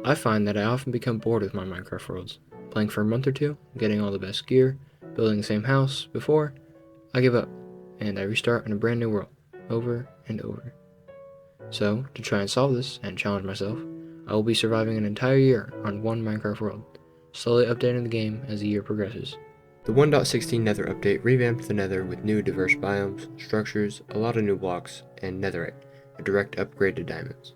I find that I often become bored with my Minecraft worlds, playing for a month or two, getting all the best gear, building the same house before, I give up, and I restart in a brand new world, over and over. So, to try and solve this and challenge myself, I will be surviving an entire year on one Minecraft world, slowly updating the game as the year progresses. The 1.16 Nether update revamped the Nether with new diverse biomes, structures, a lot of new blocks, and netherite, a direct upgrade to diamonds.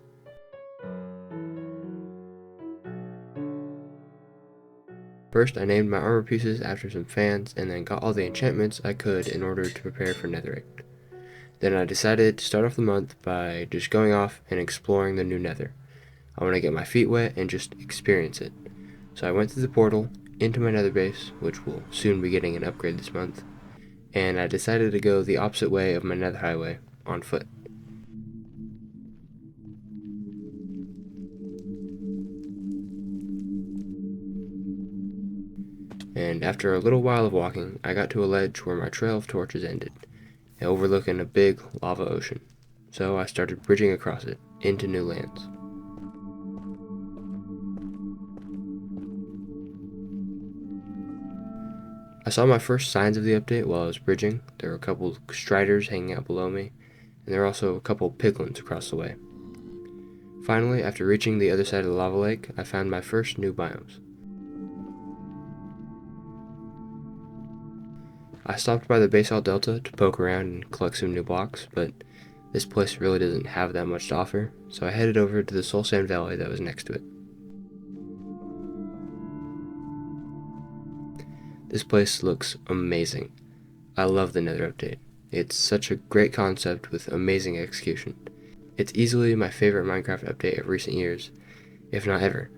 First, I named my armor pieces after some fans and then got all the enchantments I could in order to prepare for netherite. Then I decided to start off the month by just going off and exploring the new nether. I want to get my feet wet and just experience it. So I went through the portal into my nether base, which will soon be getting an upgrade this month, and I decided to go the opposite way of my nether highway, on foot. And after a little while of walking, I got to a ledge where my trail of torches ended, overlooking a big lava ocean. So I started bridging across it, into new lands. I saw my first signs of the update while I was bridging. There were a couple striders hanging out below me, and there were also a couple piglins across the way. Finally, after reaching the other side of the lava lake, I found my first new biomes. I stopped by the basalt delta to poke around and collect some new blocks, but this place really doesn't have that much to offer, so I headed over to the soul sand valley that was next to it. This place looks amazing. I love the Nether update. It's such a great concept with amazing execution. It's easily my favorite Minecraft update of recent years, if not ever.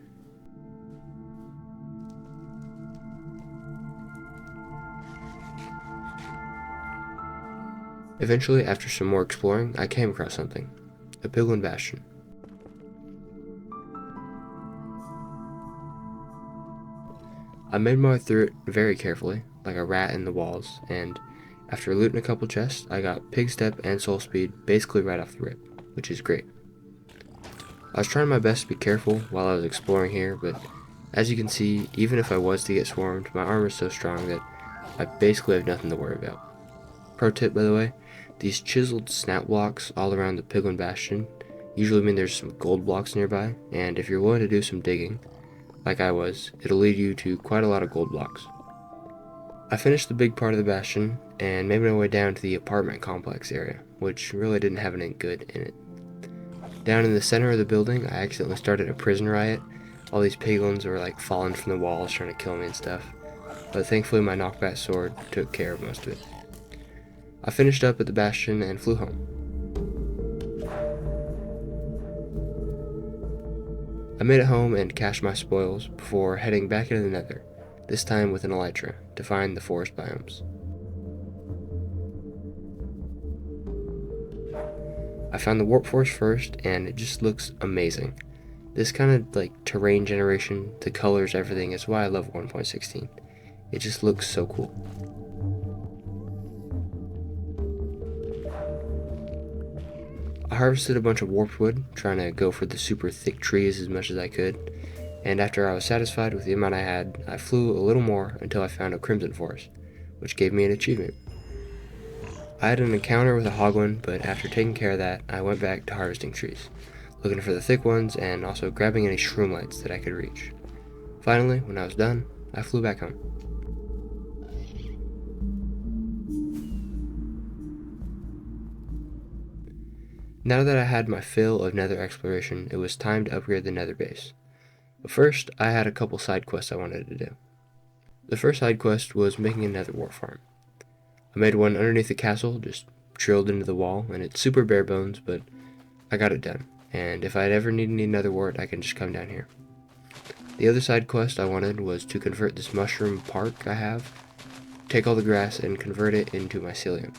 Eventually, after some more exploring, I came across something. A piglin bastion. I made my way through it very carefully, like a rat in the walls, and after looting a couple chests, I got pig step and soul speed basically right off the rip, which is great. I was trying my best to be careful while I was exploring here, but as you can see, even if I was to get swarmed, my armor is so strong that I basically have nothing to worry about. Pro tip, by the way, these chiseled snap blocks all around the piglin bastion usually mean there's some gold blocks nearby, and if you're willing to do some digging, like I was, it'll lead you to quite a lot of gold blocks. I finished the big part of the bastion and made my way down to the apartment complex area, which really didn't have anything good in it. Down in the center of the building, I accidentally started a prison riot. All these piglins were like falling from the walls trying to kill me and stuff, but thankfully my knockback sword took care of most of it. I finished up at the bastion and flew home. I made it home and cached my spoils before heading back into the nether, this time with an elytra, to find the forest biomes. I found the warp forest first, and it just looks amazing. This kind of like terrain generation, the colors, everything is why I love 1.16. It just looks so cool. I harvested a bunch of warped wood, trying to go for the super thick trees as much as I could, and after I was satisfied with the amount I had, I flew a little more until I found a crimson forest, which gave me an achievement. I had an encounter with a hogwin, but after taking care of that, I went back to harvesting trees, looking for the thick ones and also grabbing any shroom lights that I could reach. Finally, when I was done, I flew back home. Now that I had my fill of nether exploration, it was time to upgrade the nether base. But first, I had a couple side quests I wanted to do. The first side quest was making a nether wart farm. I made one underneath the castle, just drilled into the wall, and it's super bare bones, but I got it done. And if I'd ever need any nether wart, I can just come down here. The other side quest I wanted was to convert this mushroom park I have, take all the grass and convert it into mycelium,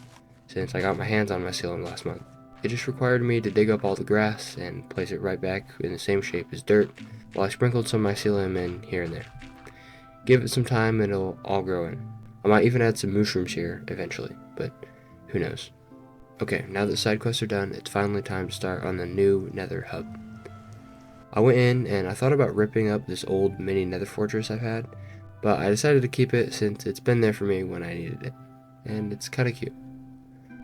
since I got my hands on mycelium last month. It just required me to dig up all the grass and place it right back in the same shape as dirt, while I sprinkled some mycelium in here and there. Give it some time and it'll all grow in. I might even add some mushrooms here eventually, but who knows. Okay, now that the side quests are done, it's finally time to start on the new nether hub. I went in and I thought about ripping up this old mini nether fortress I've had, but I decided to keep it since it's been there for me when I needed it, and it's kinda cute.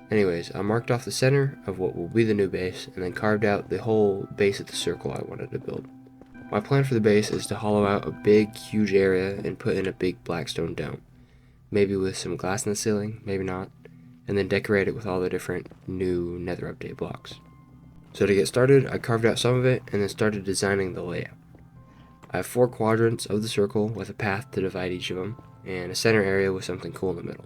Anyways, I marked off the center of what will be the new base, and then carved out the whole base of the circle I wanted to build. My plan for the base is to hollow out a big, huge area and put in a big black stone dome, maybe with some glass in the ceiling, maybe not, and then decorate it with all the different new Nether update blocks. So to get started, I carved out some of it and then started designing the layout. I have 4 quadrants of the circle with a path to divide each of them, and a center area with something cool in the middle.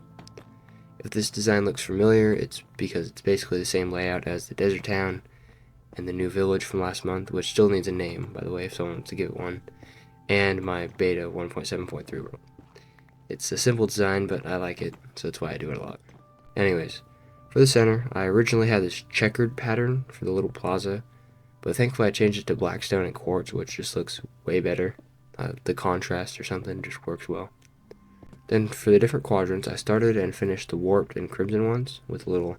If this design looks familiar, it's because it's basically the same layout as the desert town and the new village from last month, which still needs a name, by the way, if someone wants to give it one, and my beta 1.7.3 world. It's a simple design, but I like it, so that's why I do it a lot. Anyways, for the center, I originally had this checkered pattern for the little plaza, but thankfully I changed it to black stone and quartz, which just looks way better. The contrast or something just works well. Then for the different quadrants, I started and finished the warped and crimson ones with a little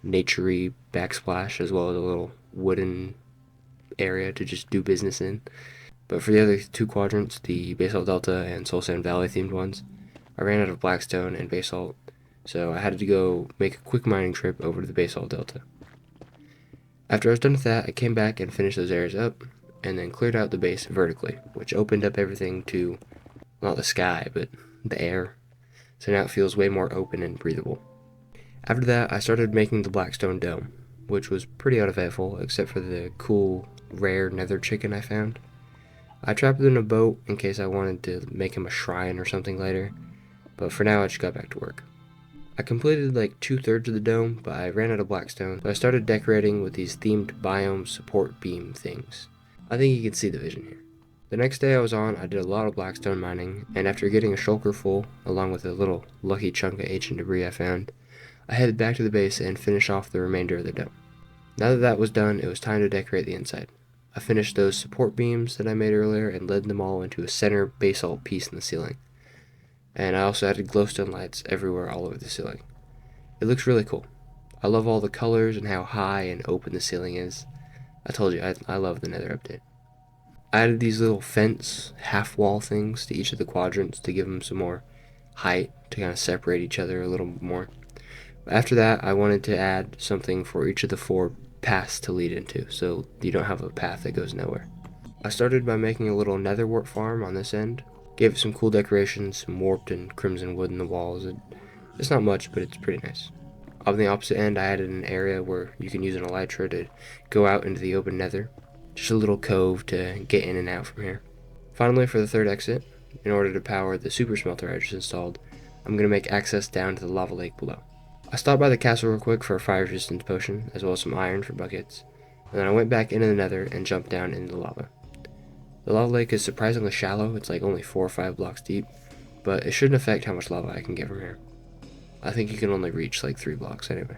naturey backsplash as well as a little wooden area to just do business in. But for the other 2 quadrants, the Basalt Delta and Soul Sand Valley themed ones, I ran out of blackstone and basalt, so I had to go make a quick mining trip over to the Basalt Delta. After I was done with that, I came back and finished those areas up, and then cleared out the base vertically, which opened up everything to, not the sky, but the air, so now it feels way more open and breathable. After that, I started making the Blackstone Dome, which was pretty uneventful except for the cool, rare nether chicken I found. I trapped it in a boat in case I wanted to make him a shrine or something later, but for now I just got back to work. I completed like 2/3 of the dome, but I ran out of blackstone, so I started decorating with these themed biome support beam things. I think you can see the vision here. The next day I was on, I did a lot of blackstone mining, and after getting a shulker full, along with a little lucky chunk of ancient debris I found, I headed back to the base and finished off the remainder of the dome. Now that that was done, it was time to decorate the inside. I finished those support beams that I made earlier and led them all into a center basalt piece in the ceiling. And I also added glowstone lights everywhere all over the ceiling. It looks really cool. I love all the colors and how high and open the ceiling is. I told you, I love the Nether update. I added these little fence, half-wall things to each of the quadrants to give them some more height to kind of separate each other a little more. But after that, I wanted to add something for each of the 4 paths to lead into, so you don't have a path that goes nowhere. I started by making a little nether wart farm on this end, gave it some cool decorations, some warped and crimson wood in the walls. It's not much, but it's pretty nice. On the opposite end, I added an area where you can use an elytra to go out into the open nether. Just a little cove to get in and out from here. Finally, for the 3rd exit, in order to power the super smelter I just installed, I'm going to make access down to the lava lake below. I stopped by the castle real quick for a fire resistance potion, as well as some iron for buckets, and then I went back into the nether and jumped down into the lava. The lava lake is surprisingly shallow, it's like only 4 or 5 blocks deep, but it shouldn't affect how much lava I can get from here. I think you can only reach like 3 blocks anyway.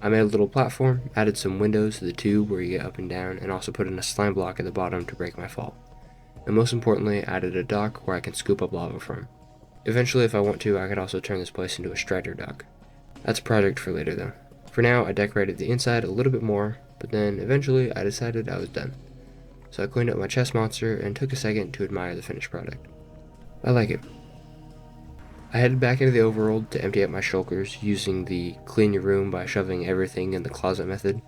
I made a little platform, added some windows to the tube where you get up and down, and also put in a slime block at the bottom to break my fall. And most importantly, added a dock where I can scoop up lava from. Eventually, if I want to, I could also turn this place into a strider dock. That's a project for later though. For now, I decorated the inside a little bit more, but then eventually I decided I was done. So I cleaned up my chest monster and took a second to admire the finished product. I like it. I headed back into the overworld to empty out my shulkers using the clean your room by shoving everything in the closet method.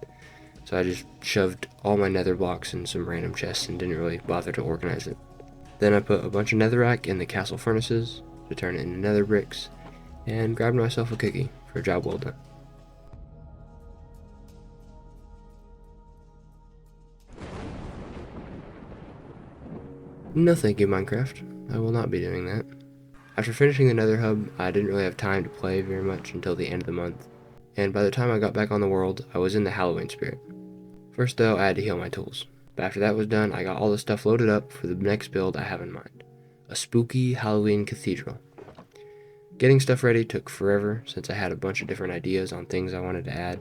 So I just shoved all my nether blocks in some random chests and didn't really bother to organize it. Then I put a bunch of netherrack in the castle furnaces to turn it into nether bricks, and grabbed myself a cookie for a job well done. No thank you, Minecraft. I will not be doing that. After finishing the Nether Hub, I didn't really have time to play very much until the end of the month, and by the time I got back on the world, I was in the Halloween spirit. First though, I had to heal my tools, but after that was done, I got all the stuff loaded up for the next build I have in mind. A spooky Halloween cathedral. Getting stuff ready took forever since I had a bunch of different ideas on things I wanted to add,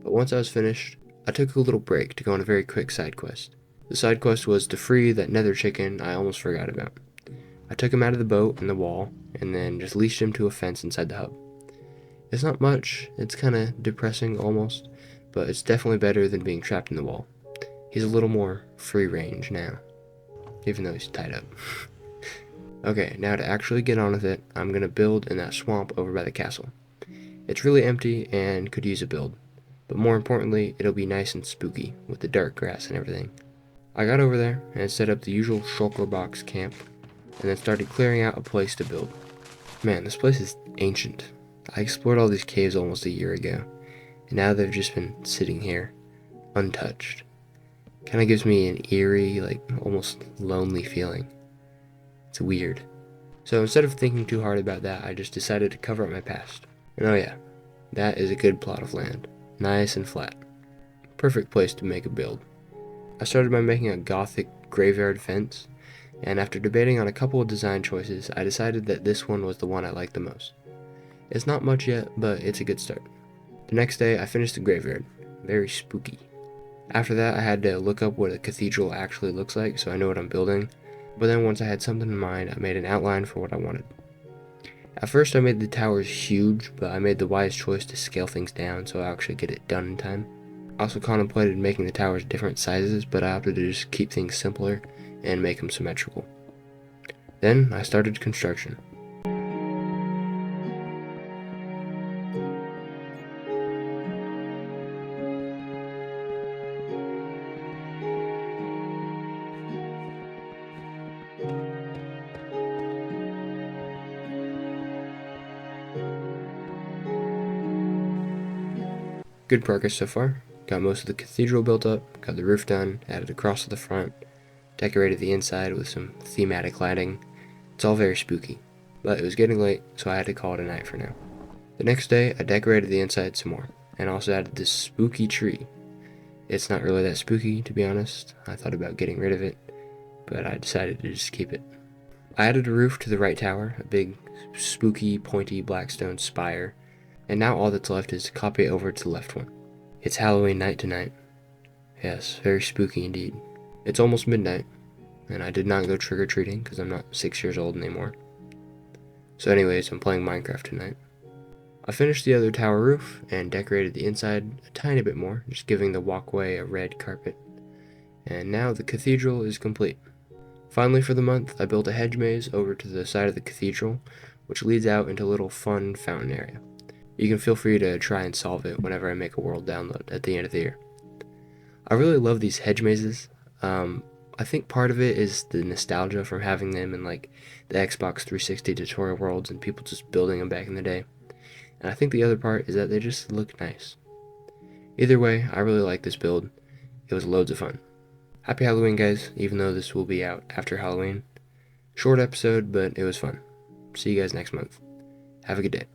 but once I was finished, I took a little break to go on a very quick side quest. The side quest was to free that nether chicken I almost forgot about. I took him out of the boat and the wall, and then just leashed him to a fence inside the hub. It's not much, it's kinda depressing almost, but it's definitely better than being trapped in the wall. He's a little more free range now, even though he's tied up. Okay, now to actually get on with it, I'm going to build in that swamp over by the castle. It's really empty and could use a build, but more importantly, it'll be nice and spooky with the dark grass and everything. I got over there and set up the usual shulker box camp, and then started clearing out a place to build. Man, this place is ancient. I explored all these caves almost a year ago, and now they've just been sitting here, untouched. Kinda gives me an eerie, like almost lonely feeling. It's weird. So instead of thinking too hard about that, I just decided to cover up my past. And oh yeah, that is a good plot of land. Nice and flat. Perfect place to make a build. I started by making a gothic graveyard fence, and after debating on a couple of design choices, I decided that this one was the one I liked the most. It's not much yet, but it's a good start. The next day, I finished the graveyard. Very spooky. After that, I had to look up what a cathedral actually looks like so I know what I'm building, but then once I had something in mind, I made an outline for what I wanted. At first, I made the towers huge, but I made the wise choice to scale things down so I actually get it done in time. I also contemplated making the towers different sizes, but I opted to just keep things simpler and make them symmetrical. Then I started construction. Good progress so far. Got most of the cathedral built up, got the roof done, added a cross to the front, decorated the inside with some thematic lighting. It's all very spooky, but it was getting late, so I had to call it a night for now. The next day, I decorated the inside some more, and also added this spooky tree. It's not really that spooky, to be honest. I thought about getting rid of it, but I decided to just keep it. I added a roof to the right tower, a big, spooky, pointy black stone spire, and now all that's left is to copy it over to the left one. It's Halloween night tonight. Yes, very spooky indeed. It's almost midnight, and I did not go trick-or-treating because I'm not 6 years old anymore. So anyways, I'm playing Minecraft tonight. I finished the other tower roof and decorated the inside a tiny bit more, just giving the walkway a red carpet. And now the cathedral is complete. Finally for the month, I built a hedge maze over to the side of the cathedral, which leads out into a little fun fountain area. You can feel free to try and solve it whenever I make a world download at the end of the year. I really love these hedge mazes. I think part of it is the nostalgia from having them in like the Xbox 360 tutorial worlds and people just building them back in the day. And I think the other part is that they just look nice. Either way, I really like this build. It was loads of fun. Happy Halloween, guys, even though this will be out after Halloween. Short episode, but it was fun. See you guys next month. Have a good day.